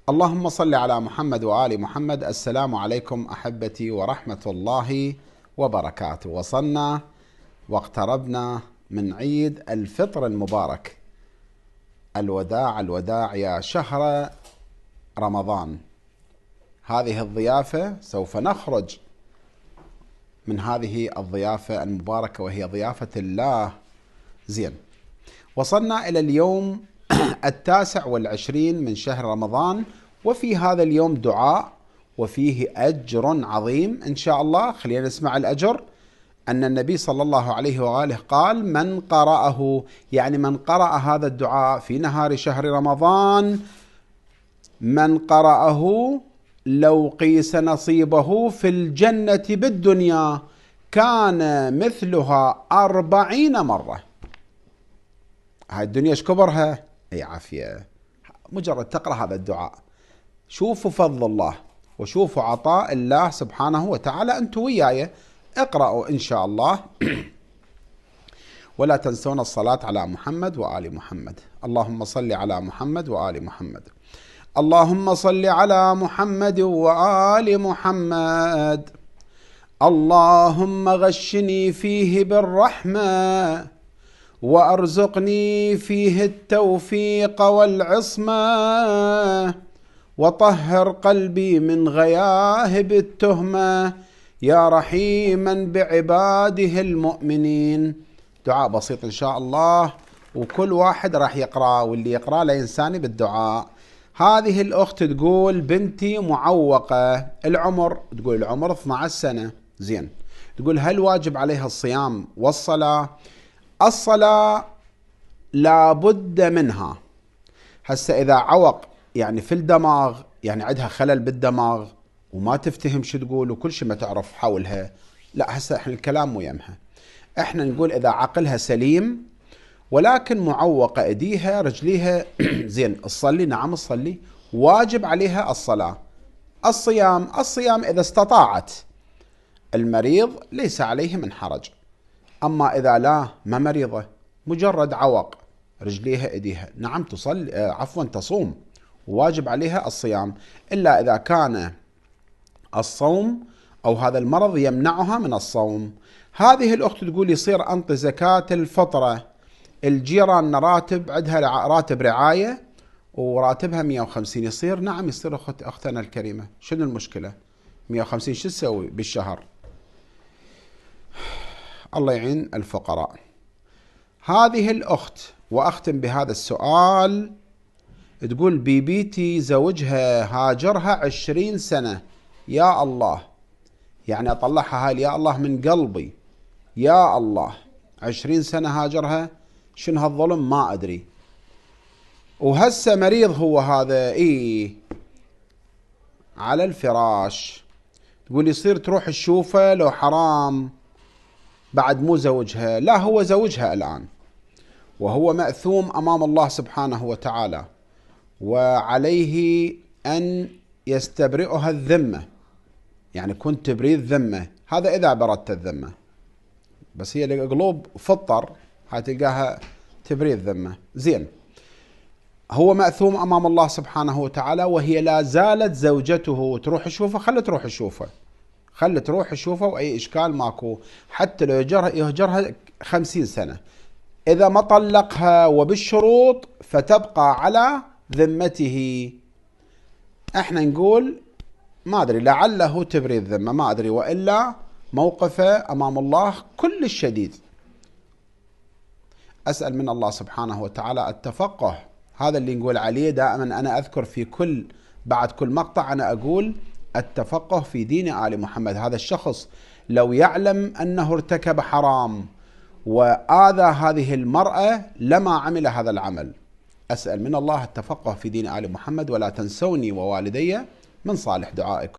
اللهم صل على محمد وآل محمد. السلام عليكم أحبتي ورحمة الله وبركاته. وصلنا واقتربنا من عيد الفطر المبارك. الوداع الوداع يا شهر رمضان. هذه الضيافة سوف نخرج من هذه الضيافة المباركة وهي ضيافة الله. زين، وصلنا إلى اليوم 29 من شهر رمضان، وفي هذا اليوم دعاء وفيه أجر عظيم إن شاء الله. خلينا نسمع الأجر. أن النبي صلى الله عليه وآله قال: من قرأه، يعني من قرأ هذا الدعاء في نهار شهر رمضان، من قرأه لو قيس نصيبه في الجنة بالدنيا كان مثلها 40 مرة. هاي الدنيا ايش كبرها؟ اي عافية. مجرد تقرأ هذا الدعاء شوفوا فضل الله وشوفوا عطاء الله سبحانه وتعالى. انتوا وياي اقرأوا ان شاء الله. ولا تنسون الصلاة على محمد وآل محمد. اللهم صل على محمد وآل محمد. اللهم صل على محمد وآل محمد. اللهم غشني فيه بالرحمة وأرزقني فيه التوفيق والعصمة وطهر قلبي من غياهب التهمة يا رحيما بعباده المؤمنين. دعاء بسيط إن شاء الله، وكل واحد راح يقرأ، واللي يقرأ لا ينساني بالدعاء. هذه الأخت تقول: بنتي معوقة العمر، تقول العمر 12 سنة. زين، تقول: هل واجب عليها الصيام والصلاة؟ الصلاة لابد منها. هسه إذا عوق يعني في الدماغ، يعني عندها خلل بالدماغ وما تفتهم شو تقول وكل شيء ما تعرف حولها، لا، هسه احنا الكلام مو يمها. احنا نقول إذا عقلها سليم ولكن معوقة ايديها رجليها زين، تصلي، نعم تصلي، واجب عليها الصلاة. الصيام إذا استطاعت. المريض ليس عليه من حرج. أما إذا لا، ما مريضة، مجرد عوق رجليها ايديها، نعم تصلي، تصوم، واجب عليها الصيام، إلا إذا كان الصوم أو هذا المرض يمنعها من الصوم. هذه الأخت تقول: يصير أنطي زكاة الفطرة، الجيران راتب، عندها راتب رعاية وراتبها 150، يصير؟ نعم يصير أختنا الكريمة. شنو المشكلة؟ 150 شو تسوي بالشهر؟ الله يعين الفقراء. هذه الأخت، وأختم بهذا السؤال، تقول: بيبيتي زوجها هاجرها 20 سنة. يا الله، يعني أطلعها هاي يا الله من قلبي، يا الله. 20 سنة هاجرها، شنو هالظلم؟ ما أدري. وهسه مريض هو هذا، على الفراش. تقول: يصير تروح تشوفه لو حرام بعد مو زوجها؟ لا، هو زوجها الآن وهو مأثوم أمام الله سبحانه وتعالى، وعليه أن يستبرئها الذمة، يعني كنت تبريد ذمة، هذا إذا بردت الذمة. بس هي القلوب فطر، هتلقاها تبريد ذمة. زين، هو مأثوم أمام الله سبحانه وتعالى وهي لا زالت زوجته. تروح تشوفه، خلي تروح تشوفه، خلي تروح تشوفه، وأي إشكال ماكو. حتى لو يهجرها 50 سنة، إذا ما طلقها وبالشروط فتبقى على ذمته. احنا نقول ما أدري، لعله تبريد ذمة، ما أدري، وإلا موقفه أمام الله كل الشديد. أسأل من الله سبحانه وتعالى التفقه. هذا اللي نقول عليه دائما. أنا أذكر بعد كل مقطع أنا أقول: التفقه في دين آل محمد. هذا الشخص لو يعلم أنه ارتكب حرام وآذى هذه المرأة لما عمل هذا العمل. أسأل من الله التفقه في دين آل محمد. ولا تنسوني ووالدي من صالح دعائكم.